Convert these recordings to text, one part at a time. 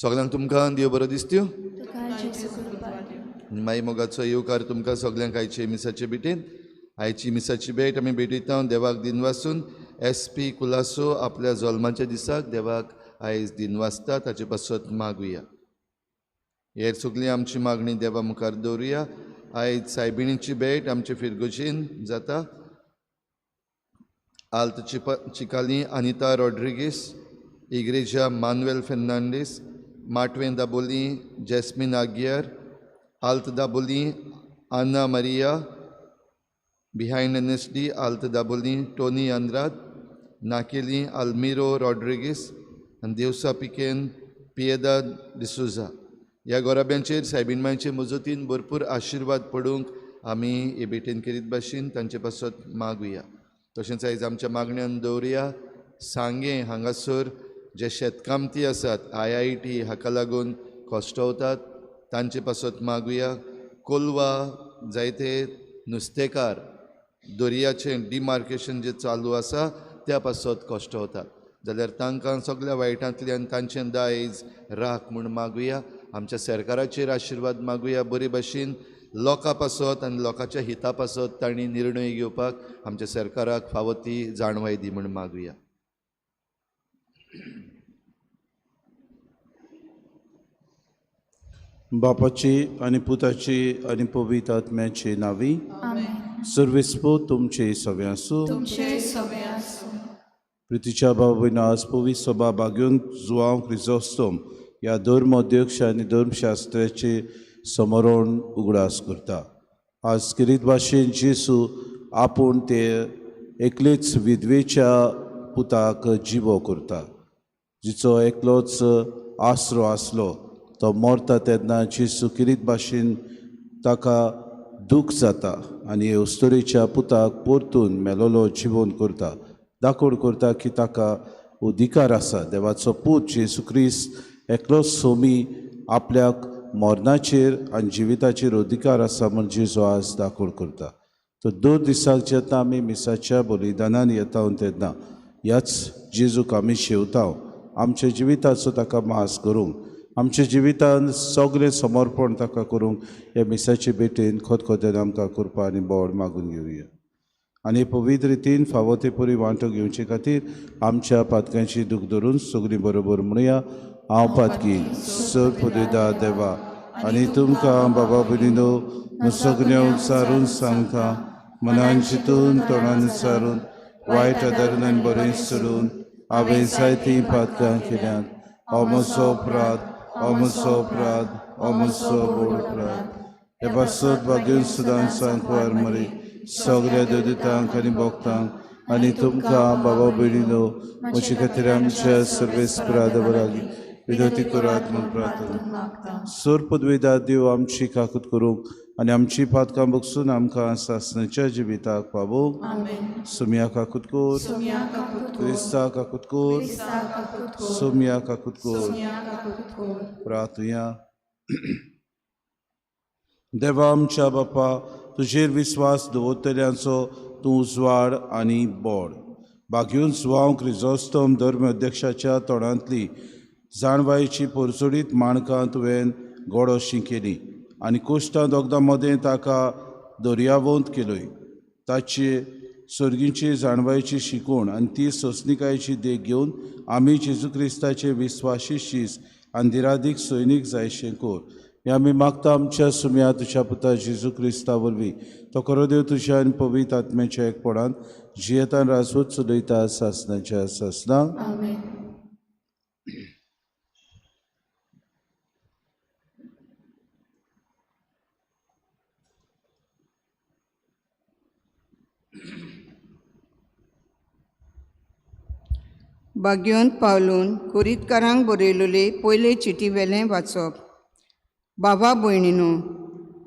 सगळ्यांक तुमकां देव बरो दिसत्यो. माई मोगाचो येवकार तुमकां सगळ्यांक आयचे मिसाचे भेटेन. आयची मिसाची भेट आमी भेटयता देवाक दिन वाचून. SP कुलासो आपल्या जल्माच्या दिसाक देवाक आयज दिन वाचता, ताचे पासत मागुया. हेर सगळी आमची मागणी देवा मुखार दवरुया. आयज सायबिणीची भेट आमचे फिरगोशीन जाता. आल्त चिकाली अनिता रॉड्रिगीस, इग्रेजा मानुएल फेर्नांडीस, माटवें दाबोली जॅस्मिन आग्यार, आल्त दाबोली आना मारिया, बिहाइंड NSD आल्त दाबोली टोनी अंद्राद, नाकेली अल्मिरो रॉड्रिगीस आनी देवसा पिकेन पिएदाद डिसुजा. ह्या गोराब्यांचेर सायबीणमांचे मजतीन भरपूर आशिर्वाद पडूंक आमी हे भेटेन करीत भाशेन तांचे पासत मागुया. तशेंच आयज आमच्या मागण्यान दवरुया सांगे हांगासर जे शेतकामती आसात IIT हाका लागून कश्टवतात तांचे पासत मागुया. कोलवा जायते नुस्तेकार दर्याचें डिमार्केशन जे चालू आसा त्या पासत कश्टवतात जाल्यार तांकां सगळ्या वायटांतल्यान तांचें दायज राख म्हूण मागुया. आमच्या सरकाराचेर आशिर्वाद मागुया बरे भाशेन लोकां पासत आनी लोकांच्या हिता पासत तांणी निर्णय घेवपाक आमच्या सरकाराक फावो ती जाणवाय दी म्हूण मागुया. बापाची आनी पुताची आनी पवित्र आत्म्याची नावी. सर्वेस्पो तुमचे सवे आसूं. प्रितीच्या भाव आज पवित्र सभा बागून जुआंव क्रिसोस्टोम ह्या धर्म अध्यक्ष आनी धर्मशास्त्राचे समरण उगडास करता. आज किरीत भाशेन जेसू आपूण ते एकलेच विधवेच्या पुताक जिवो करता, जिचो एकलोच आसरो आसलो. तो मरता तेन्ना जेसू किरीत भाशेन ताका दूख जाता आनी अस्तोरेच्या पुताक परतून मेलोलो जिवोन करता. दाखोड करता की ताका अधिकार आसा. देवाचो पूत जेसू क्रिस्त एकलोच सोमी आपल्याक मरणाचेर आनी जिविताचेर अधिकार आसा म्हूण जेजू आज दाखोड करता. तो 2 दिसाक जेन्ना आमी मिसाच्या बलिदानान येता तेन्ना ह्याच जेजूक आमी शेवता. आमच्या जिविताचो ताका मास करूंक, आमच्या जिवितान सगळें समर्पण ताका करूंक ह्या मिसाचे भेटेन खोतखोत्यान आमकां करपा आनी बोड मागून घेवया. आनी पवित्र रितीन फावो ते परी वांटो घेवचे खातीर आमच्या पातकांची दूख धरून सगळीं बरोबर म्हणुया. हांव पातकी सर्पदा देवा आनी तुमकां बाबा भयणीनो सगळ्यो सारून सांगता. मनान चिंतून तोंडान सारून वायट आदारान बरें सोडून हांवें जायतीं पातकां केल्यात. हो म्हजो अपराध, हो म्हजो अपराध, हो म्हजो व्हड अपराध. हे पासत बागेन सुदां सांगवार मरे सगळ्या देवदूतांक आनी भक्तांक आनी तुमकां बाबा भयणीनो म्हजे खातीर आमच्या सर्वेस्पराद लागीं विनोती करात म्हूण प्रार्थना. सोर पदवेदार देव आमची काकूत करूंक आनी आमची पातकां बगसून आमकां सासणाच्या जिविताक पावोवंक. सुम्या काकूत कोर, क्रिस्ता काकूत कोर, सुम्या काकूत कोर. प्रार्थुया. देवा आमच्या बापा, तुजेर विस्वास दवरतल्यांचो तूं उजवाड आनी बोड. बागयून जुआंव क्रिसोस्टोम धर्म अध्यक्षाच्या तोंडांतली जाणवायेची परसोडीत माणकां तुवें गोडोशी केली आनी कोश्टां दोगदां मदें ताका दर्यावंत केलोय. ताचे सर्गीची जाणवायेची शिकवण आनी ती सोंसणिकायेची देख घेवन आमी जेजू क्रिस्ताचे विस्वाशी शीस आनी दिरादीक सैनीक जायशें कोर. हें आमी मागता आमच्या सुम्या तुज्या पुता जेजू क्रिस्ता वरवीं. तो खरो देव तुज्या आनी पवित्र आत्म्याच्या एकपणान जियेतान राजवत चलयता सासणाच्या सासना. बागयोन पावलून कुरीतकारांक बरयलेले पयले चिटी वेलें वाचप. बाबा भयणीनो,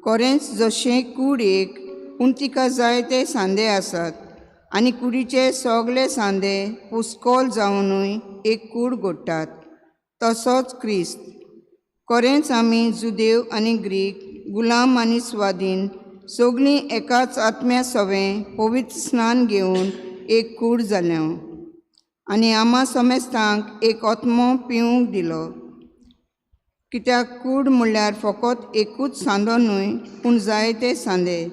कोरेंच जशें कूड एक पूण तिका जायते सांदे आसात आनी कुडीचे सगळे सांदे पुस्कोल जावनूय एक कूड घडटात, तसोच क्रिस्त. कोरेंच आमी जुदेव आनी ग्रीक, गुलाम आनी स्वाधीन सगळीं एकाच आत्म्या सवें पवित्र स्नान घेवन एक कूड जाल्या. आनी आम्हा समेस्तांक एक आत्मो पिवूंक दिलो. कित्याक कूड म्हणल्यार फकत एकूच सांदो न्हय पूण जायते सांदे.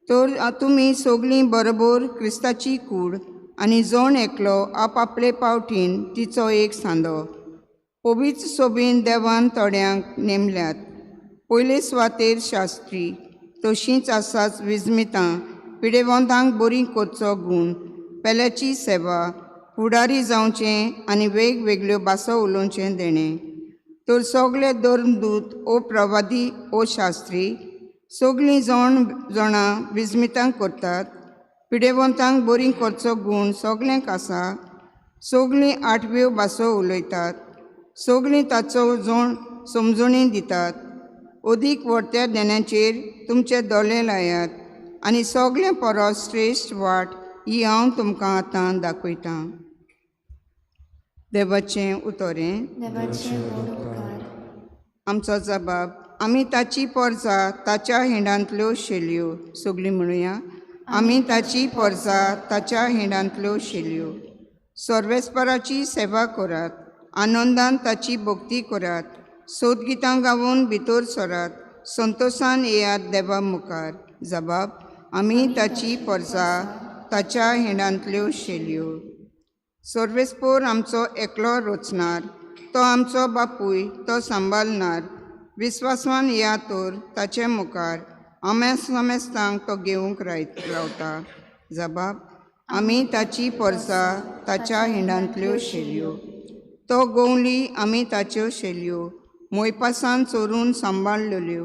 तर तुमी सगळीं बरोबर क्रिस्ताची कूड आनी जण एकलो आपआपले पावटीन तिचो एक सांदो. पवित्र सोबीन देवान थोड्यांक नेमल्यात. पयले सुवातेर शास्त्री, तशींच आसाच विजमितां, पिडेवंतांक बरी करचो गूण, पेल्याची सेवा, फुडारी जावचें आनी वेगवेगळ्यो भासो उलोवचें देणें. तर सगळे धर्मदूत ओ प्रवादी ओ शास्त्री सगळीं जाणां विजमितांक करतात. पिडेवंतांक बरी करचो गूण सगळ्यांक आसा. सगळीं 8व्यो भासो उलयतात. सगळीं ताचो समजणी दितात. अदीक व्हडट्या देण्याचेर तुमचे दोळे लायात आनी सगळें परस श्रेश्ठ वाट ही हांव तुमकां आतां दाखयतां. देवाचें उतोरें. आमचो जबाब. आमी ताची परजां ताच्या हिंडांतल्यो शेलयो. सगळीं म्हणुया. आमी ताची परजां ताच्या हिंडांतल्यो शेलयो. सर्वेस्पराची सेवा करात. आनंदान ताची भक्ती करात. सोदगितां गावून भितर सरात. संतोशान येयात देवा मुखार. जबाब. आमी ताची परजां ताच्या हिंडांतल्यो शेलयो. सर्वेस्पर आमचो एकलो रचणार. तो आमचो बापूय तो सांबाळणार. विस्वासान या तर ताचे मुखार आमेस्तांक तो घेवंक लावता. जबाब. आमी ताची परजां ताच्या हिंडांतल्यो शेलयो. तो गोवली आमी ताच्यो शेलयो. मोयपासान चोरून सांबाळलेल्यो.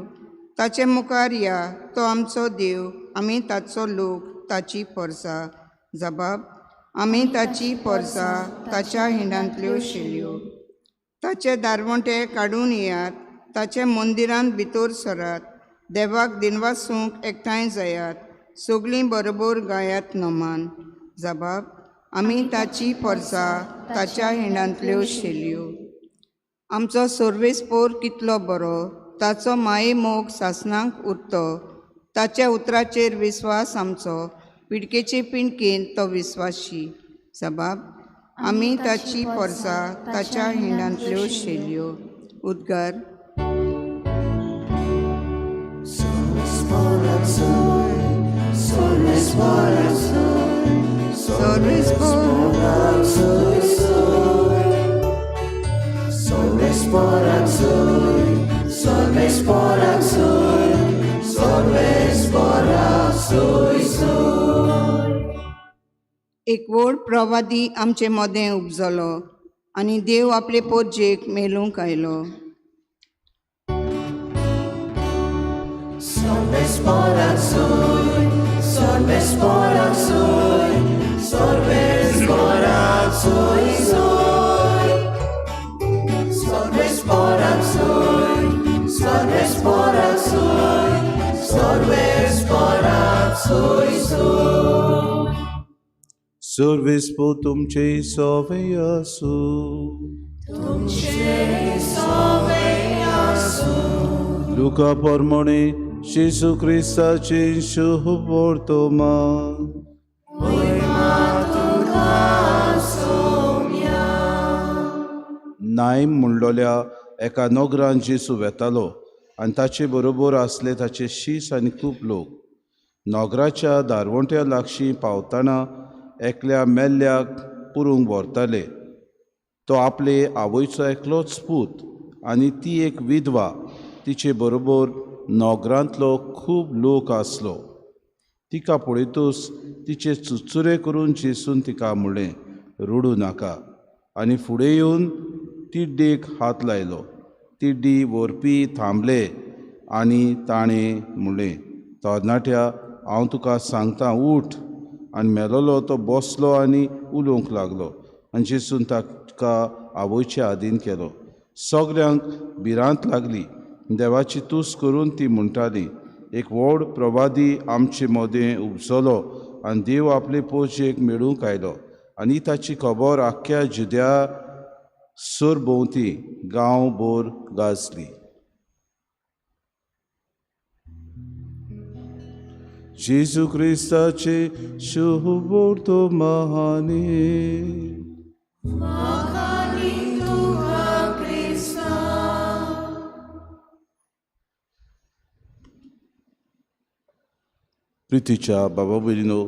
ताचे मुखार या. तो आमचो देव. आमी ताचो लोक. ताची परजां. जबाब. आमी ताची परजां ताच्या हिंडांतल्यो शेलयो. ताचे दारवंटे काडून येयात. ताचे मंदिरांत भितर सरात. देवाक दिनवासूंक एकठांय जायात. सगळीं बरोबर गायात नमान. जबाब. आमी ताची परजां ताच्या हिंडांतल्यो शेलयो. आमचो सर्वेस्पर कितलो बरो. ताचो माये मोग सासणांक उरतो. ताच्या उतराचेर विस्वास आमचो. पिडकेचे पिणकेन तो विस्वासी. जबाब. आमी ताची परजां ताच्या हिंडांतल्यो शेलयो. उद्गार. एक व्हड प्रवादी आमचे मदें उपजलो आनी देव आपले पोरजेक मेलूंक आयलो. सर्वेस्पर तुमचे सोवे आसूं. लुका प्रमाणे जेजू क्रिस्ताचे शुभ वर्तमान. नायम म्हणलोल्या एका नोगरान जेजू वेतालो आनी ताचे बरोबर आसले ताचे शीस आनी खूब लोक. नोगराच्या दारवंट्या लागशीं पावतना एकल्या मेल्ल्याक पुरूंक व्हरताले. तो आपले आवयचो एकलोच पूत आनी ती एक विधवा. तिचे बरोबर नोगरांतलो खूब लोक आसलो. तिका पळयतूच तिचे चुचुरे करून जेसून तिका म्हणलें, रडूं नाका. आनी फुडें येवन तिड्डेक हात लायलो. तिड्डी व्हरपी थांबले आनी ताणें म्हणलें, तरणाट्या, हांव तुका सांगतां, उठ. आनी मेलोलो तो बसलो आनी उलोवंक लागलो. आनी जेसून ताका आवयच्या आदीन केलो. सगळ्यांक भिरांत लागली. देवाची तुस करून ती म्हणटाली, एक व्हड प्रवादी आमचे मदें उपजलो आनी देव आपले पोरजेक मेळूंक आयलो. आनी ताची खबर आख्ख्या जुद्या सरभोंवती गांवभर गाजली. जेजू क्रिस्ताचे शुभ वर्तमान. प्रितीच्या बाबा भयणीनो,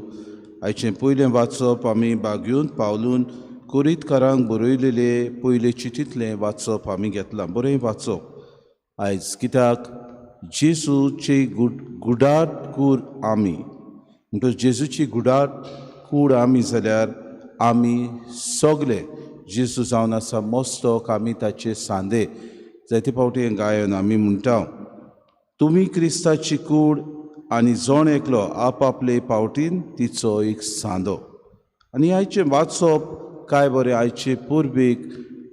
आयचें पयलें वाचप आमी बागयूंत पावलून कुरीतकारांक बरयलेले पयले चिठींतलें वाचप आमी घेतलां. बरें वाचप आयज, कित्याक जेजूची गुडाट कूड आमी, म्हणटच जेजूची गुडाट कूड आमी जाल्यार आमी सगळे जेजू जावन आसा मस्तक, आमी ताचे सांदे. जायते फावटी हें गायन आमी म्हणटा, तुमी क्रिस्ताची कूड आनी जण एकलो आपआपले पावटीन तिचो एक सांदो. आनी आयचें वाचप काय बरें आयचे पुर्वेक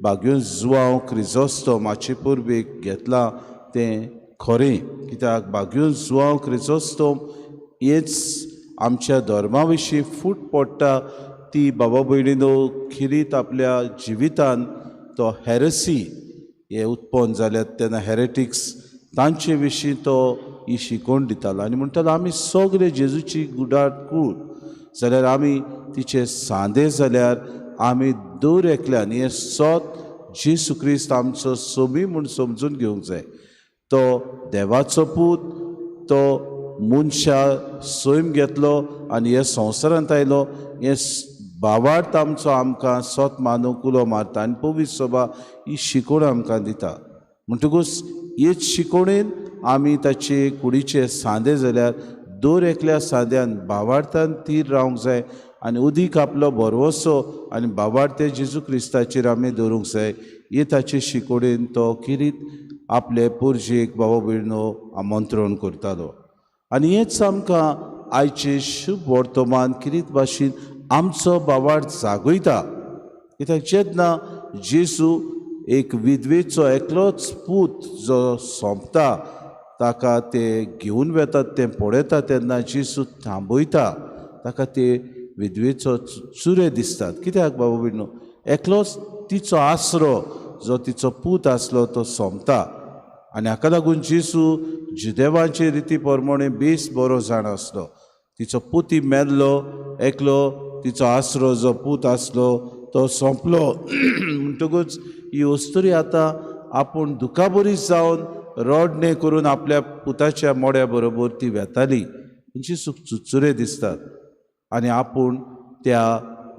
बागयोन जुआंव क्रिजोस्तोम हाचे पुर्वेक घेतलां तें खरें. कित्याक बागयोन जुआंव क्रिजोस्तोम हेच आमच्या धर्मा विशीं फूट पडटा ती बाबा भयणीनो खिरीत आपल्या जिवितान तो हेरसी हे उत्पन्न जाल्यात तेन्ना हेरेटिक्स तांचे विशीं तो ही शिकवण दितालो आनी म्हणटालो आमी सगळे जेजूची गुडाट कूड जाल्यार आमी तिचे सांदे जाल्यार आमी दर एकल्यान हें सोत जेजू क्रिस्त आमचो सोबी म्हूण समजून घेवंक जाय. तो देवाचो पूत, तो मनशा सैम घेतलो आनी ह्या संवसारांत आयलो. हें भावार्थ आमचो आमकां सोत मानूंक उलो मारता आनी पवित्र सभा ही शिकवण आमकां दिता. म्हणटकूच हेच शिकवणेन आमी ताचे कुडीचे सांदे जाल्यार दर एकल्या सांद्यान भावार्थान थीर रावंक जाय आनी उदीक आपलो भरवोसो आनी भावार्थ जेजू क्रिस्ताचेर आमी दवरूंक जाय. हे ताचे शिकवणेन तो किरीत आपले पुर्जेक बाबा भयणीनो आमंत्रण करतालो. आनी हेच आमकां आयचे शुभ वर्तमान किरीत भाशेन आमचो भावार्थ जागयता. कित्याक जेन्ना जेजू एक विधवेचो एकलोच पूत जो सोंपता ताका ते घेवन वेतात तें पळयता तेन्ना जेजू थांबयता. ताका ते विधवेचो चुरे दिसतात. कित्याक बाबा भयणीनो, एकलोच तिचो आसरो जो तिचो पूत आसलो तो सोंपता. आनी हाका लागून जेजू जुदेवांचे रिती प्रमाणे बेस बरो जाण आसलो. तिचो पुती मेल्लो, एकलो तिचो आसरो जो पूत आसलो तो सोंपलो. म्हणटकूच ही वस्तुरी आतां आपूण दुखाबरी जावन रडणे करून आपल्या पुताच्या मोड्या बरोबर ती वेताली. जेजूक चुचुरे दिसतात आनी आपूण त्या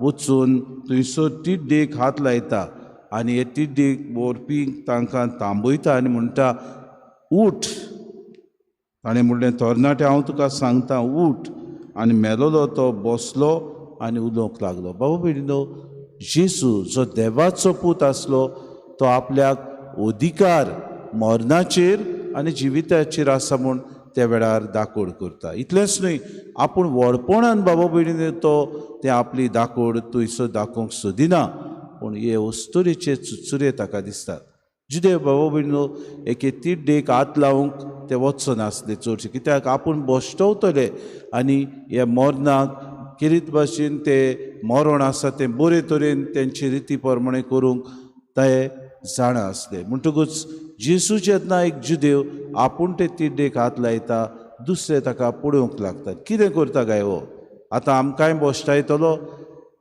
वचून थंयसर तिड्डेक हात लायता आनी हे तिड्डेक व्हरपी तांकां थांबयता आनी म्हणटा, उठ. ताणें म्हणलें, तरणाटे हांव तुका सांगता, उठ. आनी मेलोलो तो बसलो आनी उलोवंक लागलो. बाबा भयणीनो, जेजू जो देवाचो पूत आसलो तो आपल्याक अधिकार मरणाचेर आनी जिविताचेर आसा म्हूण त्या वेळार दाखोड करता. इतलेंच न्हय, आपूण व्हडपणान बाबा भयणीनो तो तें आपली दाखोड थंयसर दाखोवंक सोदिना, पूण हे वस्तुरेचे चुचुरे ताका दिसतात. जुदे बाबा भयणीनो एके तिड्डेक हात लावंक ते वचो नासले चडशे, कित्याक आपूण बोश्टवतले आनी हे मरणाक किरीत भाशेन ते मरण आसा तें बरे तरेन तेंचे रिती प्रमाणे करूंक ते जाणा आसले. म्हणटकूच जेजू जेन्ना एक जुदेव आपूण ते तिड्डेक हात लायता, दुसरे ताका पळोवंक लागतात. कितें करता काय हो? आतां आमकांय बोश्टायतलो,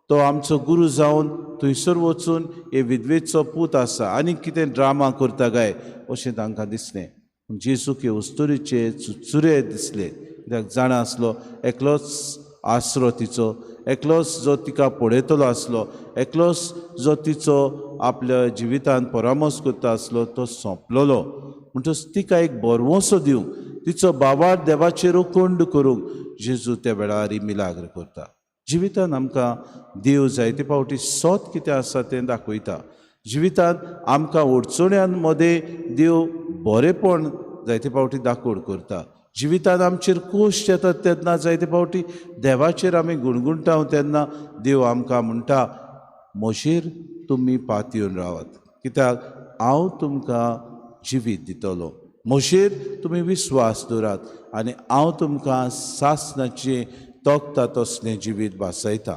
तो आमचो गुरू जावन थंयसर वचून हे विधवेचो पूत आसा आनी कितें ड्रामा करता काय अशें तांकां दिसलें. जेजूक हे वस्तुरीचे चुचुरे दिसले. कित्याक जाणा आसलो एकलोच आसरो तिचो, एकलोच जो तिका पळयतलो आसलो, एकलोच जो तिचो आपल्या जिवितान परामर्श करता आसलो तो सोंपलोलो. म्हणटच तिका एक बरवोसो दिवंक, तिचो भावार्थ देवाचेर उखंड करूंक जेजू त्या वेळार ही मिलाग्र करता. जिवितान आमकां देव जायते फावटी सोत कितें आसा तें दाखयता. जिवितान आमकां अडचण्यां मदें देव बरेपण जायते फावटी दाखोड करता. जिवितान आमचेर कोश्ट येतात तेन्ना जायते फावटी देवाचेर आमी गुणगुणटाव तेन्ना देव आमकां म्हणटा, म्हजेर तुमी पातयेवन रावात, कित्याक हांव तुमकां जिवीत दितलो. म्हजेर तुमी विस्वास दवरात आनी हांव तुमकां सासणाचें तोखता तसलें जिवीत भासयता.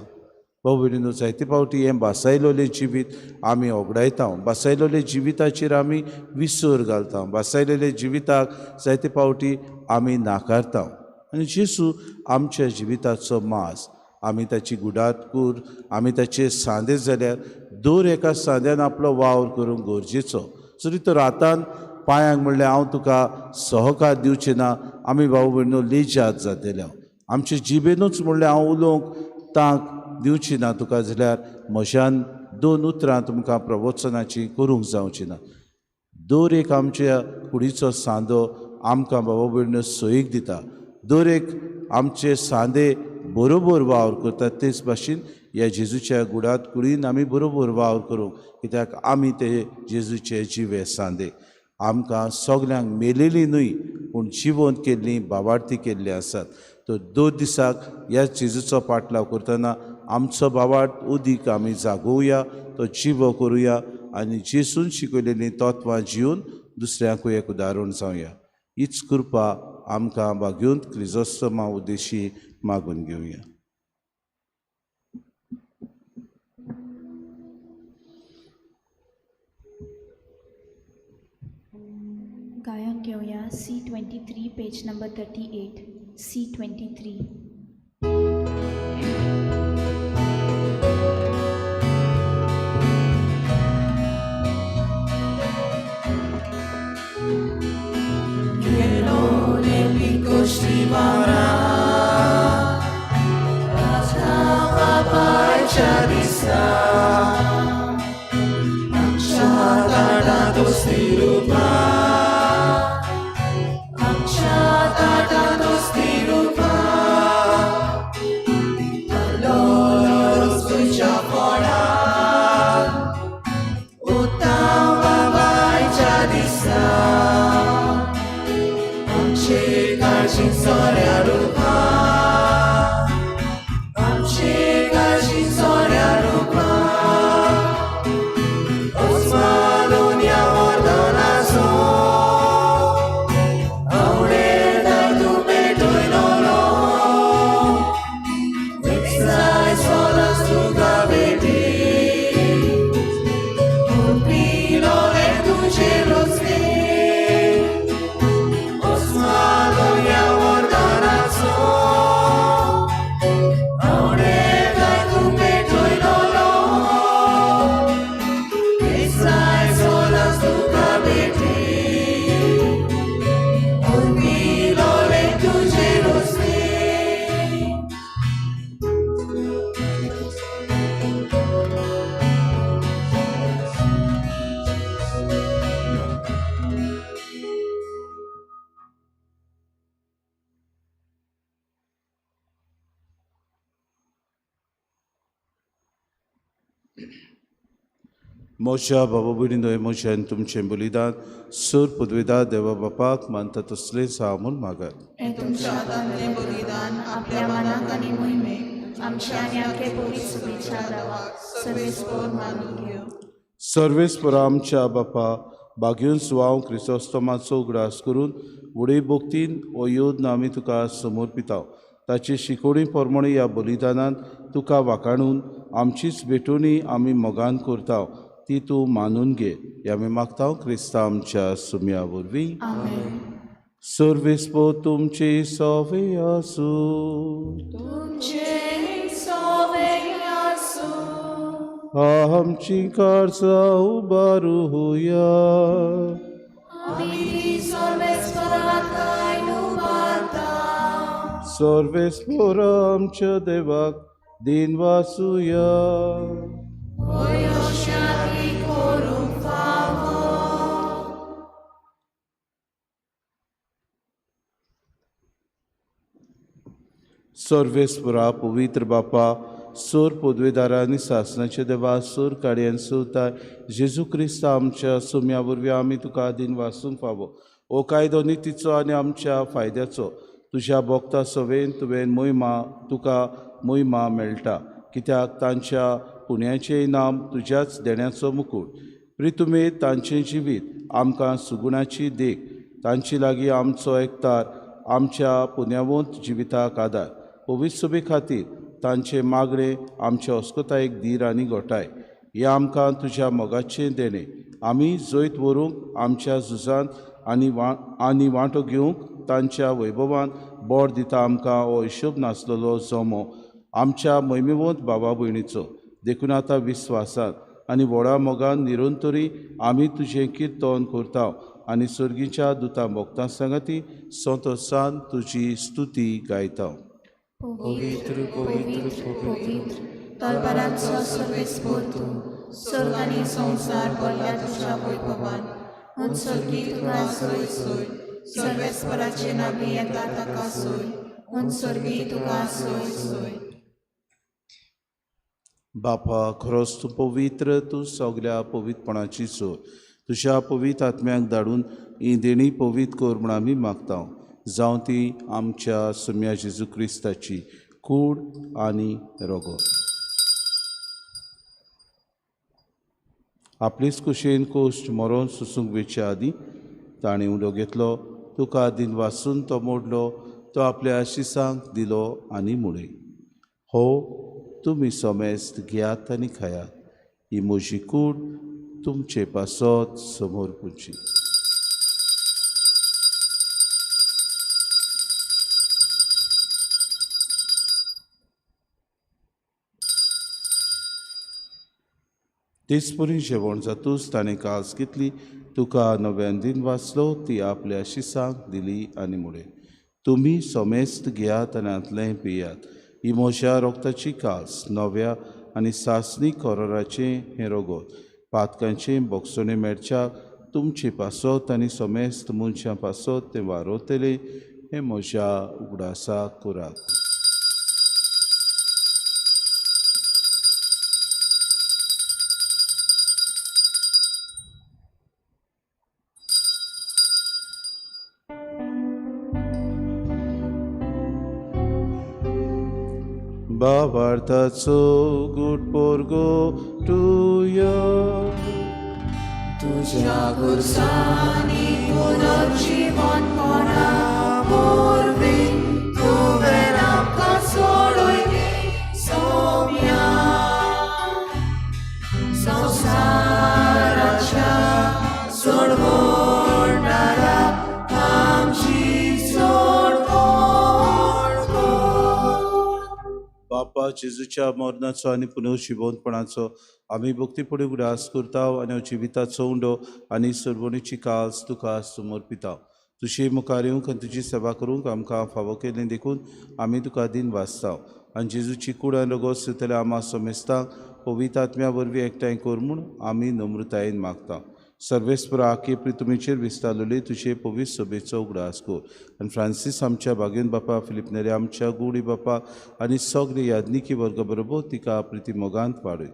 भाऊ भयणीनो, जायते फावटी हें भासायलोलें जिवीत आमी ओगडायता, भासायलोले जिविताचेर आमी विसर घालता, भासायलेले जिविताक जायते फावटी आमी नाकारता. आनी जेजू आमच्या जिविताचो मास, आमी ताची गुडाट कूर, आमी ताचे सांदे जाल्यार दर एका सांद्यान आपलो वावर करूंक गरजेचो. जरी तो रातान पांयांक म्हणलें हांव तुका सहकार दिवचें ना, आमी भाऊ भयणीनो लेजात जातले. आमचे जिबेनूच म्हणलें हांव उलोवंक तांक दिवची ना तुका जाल्यार म्हज्यान 2 उतरां तुमकां प्रवचनाची करूंक जावची ना. दर एक आमच्या कुडीचो सांदो आमकां बाबा भयणीं सोयीक दिता. दर एक आमचे सांदे बरोबर वावर करतात. तेच भाशेन ह्या जेजूच्या गुडात कुडीन आमी बरोबर वावर करूंक, कित्याक आमी ते जेजूचे जिवे सांदे. आमकां सगल्यांक मेलेलीं न्हय पूण जिवंत केल्लीं बावार्थी केल्लीं आसात. तो 2 दिसाक ह्या जेजूचो पाटलाव करतना आमचो बावार्थ उदीक आमी जागोवया, तो जिवो करुया आनी जेजून शिकयलेलीं तत्वां जिवन दुसऱ्यांकूय एक उदाहरण जावया. हीच कृपा आमकां भाग्योंत क्रिजोस्तोमा उद्देशी मागून घेवया. गायन घेऊया C23 पेज नंबर 38 C23. मोशा बाबा भयणीनो मोशान तुमचें बलिदान सूर पदवेदार देवा बापाक मानता तसलें सामूल मागात. हे तुमच्या हातांतलें बलिदान आपल्या मनाक आनी मोहिमेक आमच्या आनी आख्खे पोलीस सुबेच्या देवाक सर्वेस्पर मानून घेव. सर्वेस्पर आमच्या बापा बागेवन सुवांव क्रिसोस्तोमाचो उगडास करून उडे भोगतीन हो योद्न आमी तुका समर्पिताव. ताचे शिकोवणी प्रमाणे ह्या बलिदानान तुका वाखाणून आमचीच भेटोवणी आमी मोगान करताव ती तूं मानून घे. हे आमी मागताव क्रिस्ता आमच्या सुम्या वरवीं. आमेन. सर्वेस्पो तुमची सोवे आसूं. तुमचे सोवे आसूं. आमची कारजां उबारुया. आमी सर्वेस्पराकाय उबारता. सर्वेस्पर आमच्या देवाक दिन वासुया. शांती करूंक फावो. सर्वेस्परा पवित्र बापा सोर पदवेदारा आनी सासणाचे देवा सोर काड्यान सोवताय जेजू क्रिस्त आमच्या सुम्या वरवीं आमी तुका दिन वाचूंक फावो. हो कायदो नितीचो आनी आमच्या फायद्याचो तुज्या भोगता सवेन तुवें तुका मोहिमा मेळटा, कित्याक तांच्या पुण्याचें इनाम तुज्याच देण्याचो मुकूट. प्रितुमे तांचें जिवीत आमकां सुगुणाची देख, तांची लागीं आमचो एकतार आमच्या पुण्यावंत जिविताक आदार. पवित्र सभे खातीर तांचे मागणे आमच्या अस्कोतायेक धीर आनी घोटाय. हें आमकां तुज्या मोगाचें देणें. आमी जैत व्हरूंक आमच्या झुजांत आनी वांटो घेवंक तांच्या वैभवान बोर दिता आमकां हो हिशोब नासलेलो जोमो आमच्या मोहिमेवंत भावा भयणीचो. देखून आतां विस्वासांत आनी व्हडा मोगान निरंतरी आमी तुजें किर्तन करताव आनी सर्गीच्या दुतां भोगतां सांगाती संतोशान तुजी स्तुती गायताव. पवित्र पवित्र पवित्र तलवारांचो सर्वेस्पोर तूं स्वर्ग आनी संवसार भरल्या तुज्या वैभवान उत्सर्गी तुका सोय सोय सर्वेस्पराचे नावी येता ताका सोय उत्सर्गी तुका सोय सोय बापा खरोच तूं पवित्र, तूं सगल्या पवित्रपणाची सोय तुज्या पवित्र आत्म्याक धाडून ही देणी पवित्र कर म्हूण आमी मागता जावं ती आमच्या सुम्या जेजू क्रिस्ताची कूड आनी रगत. आपलीच कुशेन कोश्ट मरोन सुसूंक वेच्या आदीं ताणें उडो घेतलो, तुका आदीन वाचून तो मोडलो, तो आपल्या आशिसांक दिलो आनी मुळें. हो तुमी सोमेस्त घेयात आनी खायात, ही म्हजी कूड तुमचे पासत समोर पुंची. तेचपरी जेवण जातूच ताणें कास घेतली, तुका नव्यान दिन वाचलो, ती आपल्या शिसांक दिली आनी मुळें. तुमी सोमेस्त घेयात आनी आंतलें पियात, ही म्हज्या रोगताची कास नव्या आनी सासणी कोराराचें हें रगत पातकांचें बोगसोणें मेळच्याक तुमचे पासत आनी सोमेस्त मनशां पासत तें वारोतलें हें म्हज्या उगडासाक करात. बाबार्थाचो गूड पोरगो तुया तुझ्या गुरसांनी पुनर्जीवन कोणा मोरवी तुवें आमकां सोडूय सोम्या संवसाराच्या सोडवणारा आमची सोडवण बापा जेजूच्या मरणाचो आनी पुनर्जिवंतपणाचो आमी भक्तीपणे उडास करता आनी जिविताचो उंडो आनी सर्वणीची कास तुका समर्पिता. तुजी मुखार येवंक आनी तुजी सेवा करूंक आमकां फावो केलें देखून आमी तुका दिन वाचता आनी जेजूची कूड आनी रगत सुतल्या आमा सोमेस्तांक पवित्र आत्म्या वरवीं एकठांय कर म्हूण आमी नम्रतायेन मागता. सर्वेस्परा आखे प्रितुमेचेर विस्तारलेली तुजे पवित्र सभेचो उगडास कर आनी फ्रांसीस आमच्या बागेन बापा, फिलीप नेरे आमच्या गुडी बापा आनी सगळे यादनिकी वर्ग बरोबर तिका प्रिती मोगांत वाडय.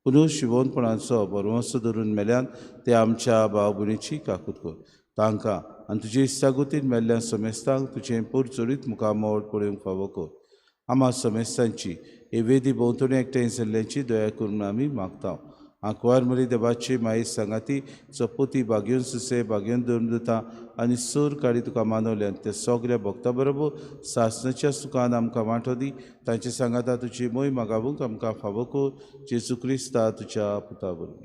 पुनर्जिवंतपणाचो बरवंसो धरून मेल्यान ते आमच्या भाव भयणीची काकूट कर. तांकां आनी तुजे इश्टागुतीन मेल्ल्या समेस्तांक तुजें पुरचोरीत मुखामोड पळोवंक फावो कर. आमा समेस्तांची हे वेदी भोंवतणी एकठांय जाल्ल्याची दया करून आमी मागता. आंकवार मरी देवाची माई सांगाती चपोती बागेवन सुसे बागेवन धर्मदुतां आनी सूर काडी तुका मानवल्यान ते सगळ्या भक्तां बरोबर सासणाच्या सुखान आमकां वांटो दी. तांचे सांगाता तुजी मोय मागावूंक आमकां फावो कर. जेजू क्रिस्ता तुज्या पुता वरवीं.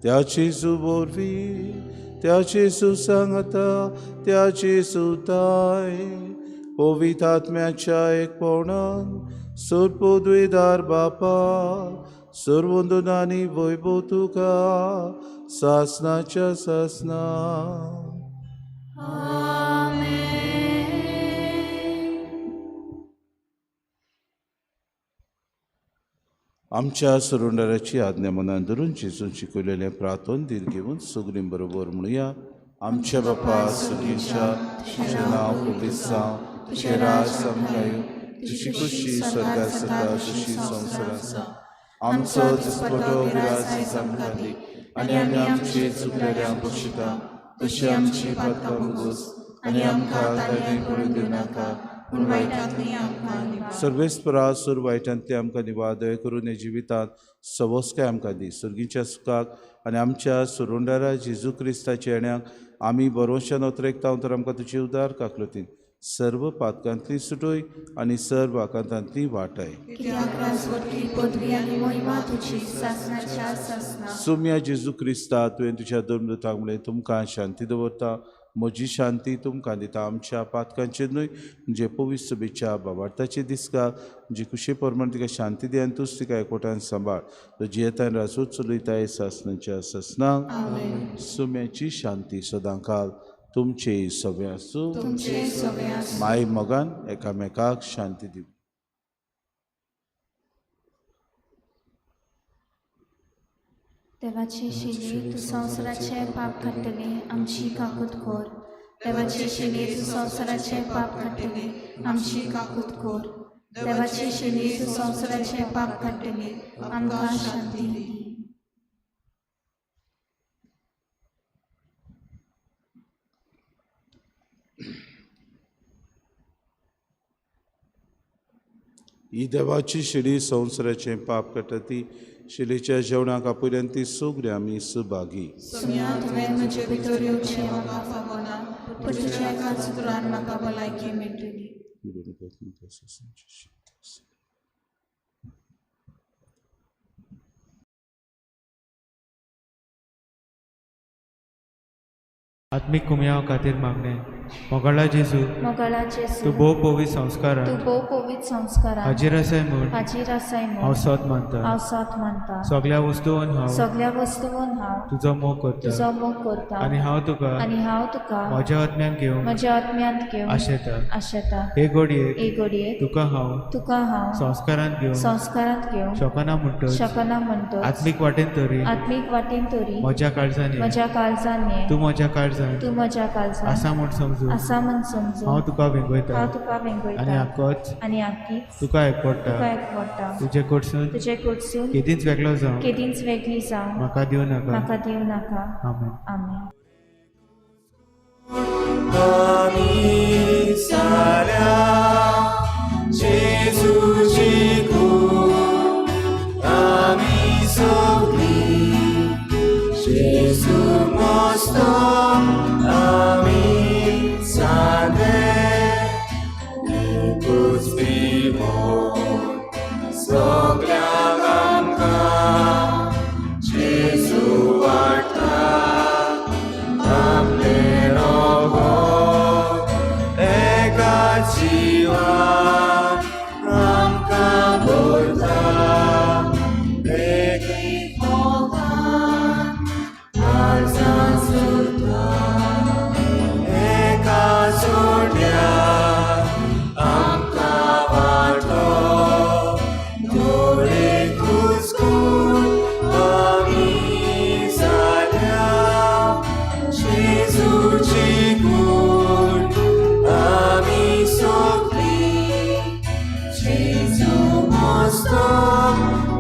त्या जेजू वरवीं, त्या जेजू सांगाता, त्या जेजू ताय पवित्र आत्म्याच्या एकपणान सर्पोद्वेदार बापा सर्वंदनानी वैभव तुका सासनाच्या सासना. आमच्या सरोंडाराची आज्ञा मनान धरून जेजून शिकयलेलें प्रार्थन दीर घेवन सगळीं बरोबर म्हणुया. आमच्या बापा सगळींच्या तुजें नांव पवित्र जावं, तुजें राज समकायो, तुजी खुशी स्वर्गात जाता तशी संवसारांत आसा. आमचो दिसपटो विराज आमकां दी आनी आमी आमचे चुकलेल्यांक बक्षिता तशी आमची पातकां बुगोस आनी आमकां ताणें पडूंक दिनाका पूण वायटांतलीं आमकां निवार. सर्वेस्परा सूर वायटांतली आमकां निवार दया करून हे जिवितांत सवस्काय आमकां दी. सर्गीच्या सुखाक आनी आमच्या सुरोंडारा जेजू क्रिस्ताच्या येण्याक आमी बरोवशान उतरेकता तर आमकां तुजी उदार काकलतीन सर्व पातकांतली सुटोय आनी सर्व आकांतांतली वाटाय. सोम्या जेजू क्रिस्ता तुवें तुज्या धर्मदुतांक म्हणलें तुमकां शांती दवरता, म्हजी शांती तुमकां दिता. आमच्या पातकांचेर न्हय म्हणजे पवित्र सभेच्या बाबार्थाचे दिसका जी कुशे प्रमाण तिका शांती दी आनी तूंच तिका एकवटान सांबाळ. तुजी येतान रासूच चलयताय सासणाच्या सासनांक. सोम्याची शांती सदां काल तुमचे सगळे आसूं. तुमचे सगळे आसूं. माय मोगान एकामेकाक शांती दिवं. देवाची शिली तू संवसाराचे पाप काडटली आमची काकूत कोर. देवाची शिली तू संवसाराचे पाप काडटली आमची काकूत कोर. देवाची शिली तू संवसाराचे पाप काडटली आमकां शांती दी. ही देवाची शिडी संवसाराचे पाप काडटा ती शिलीच्या जेवणाक आपुल्यान ती सगळीं आमी सुभागी. सुम्या तुवें म्हजे भितर येवचें म्हाका फावना, पूण तुज्या एका सुत्रान म्हाका भलायकी मेळटली. आत्मिक कुमयाव खातीर मागणे. मोगाळा जेजू, मोगाळा जेजू, तूं भोव पवित्र संस्कारान तूं भोव पवित्र संस्कारान हाजीर आसाय म्हूण हाजीर आसाय हांव म्हूण सोत मानता. हांव सोत मानता. सगळ्या वस्तूंन हांव सगळ्या वस्तूंन हांव तुजो मोग करता तुजो मोग करता आनी हांव तुका आनी हांव तुका म्हज्या आत्म्यान घेवन म्हज्या आत्म्यांत घेवन आशेता. आशेता. हे घडयेक हे घडयेक तुका हांव हांव संस्कारान घेवन संस्कारांत घेवन शकना म्हणटच शकना म्हणटच आत्मीक वाटेन तरी आत्मीक वाटेन तरी म्हज्या काळजांनी म्हज्या काळजान ये. तूं म्हज्या काळजान तूं म्हज्या काळजान आसा म्हूण समजून आसा म्हूण समजून हांव तुका वेंगयता हांव तुका आनी वेंगयता आख्खोच आनी आख्खीच तुका तुका एकवडटा. एकवडटा. तुजे कडसून तुजे कडसून केदींच वेगळो जावं केदींच वेगळी जावं म्हाका दिवं नाका. म्हाका दिवं नाका. आमेन. आमेन. आमी साऱ्या जेजूची खूण आमी सगळीं जेजू मस्तो आमी सारे एकूच विमोन सगळ्यांक आमकां जेजू वाटता आपले जीवन आमकां भरता. एक मोगान काळजां सुद्धा एका जोड्यान आमकां वांटो. दोळे कुसकून आमी जाल्या जेजूची खूण आमी सगळीं जेजू मस्तो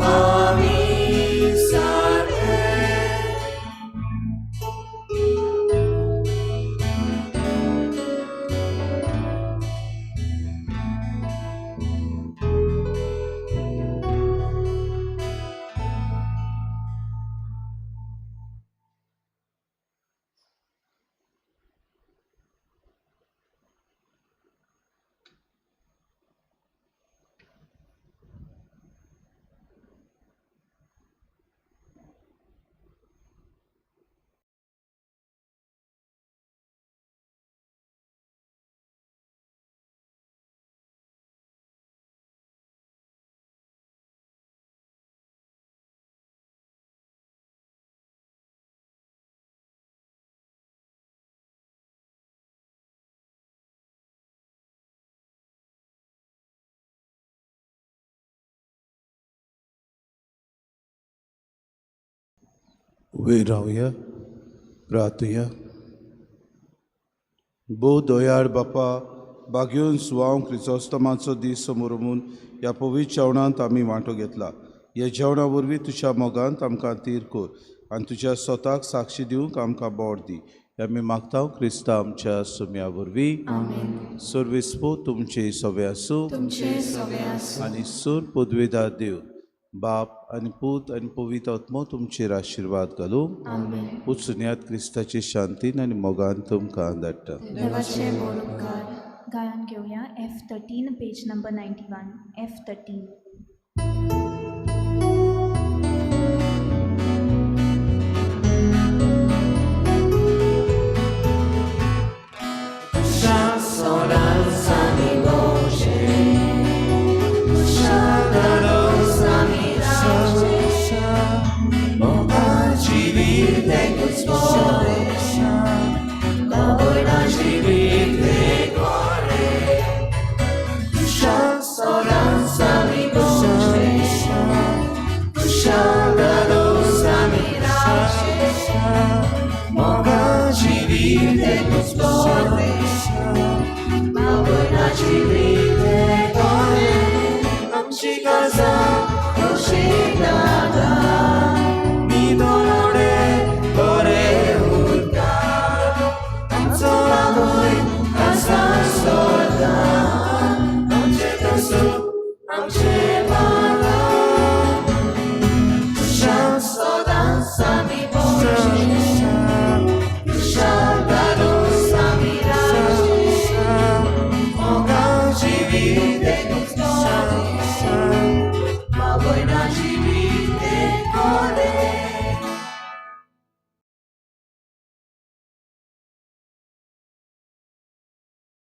आमी सारे. उबे रावया, प्रार्थया. भोव दोयाळ बापा, बागेवन सुवांव क्रिसोस्तमाचो दीस समोर म्हूण ह्या पवित्र जेवणांत आमी वांटो घेतला. ह्या जेवणा वरवीं तुज्या मोगांत आमकां तीर कोर आनी तुज्या स्वताक साक्षी दिवंक आमकां बोड दी. हें आमी मागता क्रिस्ता आमच्या सुम्या वरवीं. सर्वेस्पो तुमचे सवे आसूं तुमचे सगळे आसूं. आनी सूर पदवेदार देव बाप आनी पूत आनी पवित्र आत्मो तुमचेर आशिर्वाद घालूं. आमेन. उचन्यात क्रिस्ताची शांतीन आनी मोगान तुमकां धाडटा. देवाचे बोड उपकार. गायन घेवया F13 page number 91. F13. Civil de God's vite custode, Mabănaci vite dore, am și caza, am și dada.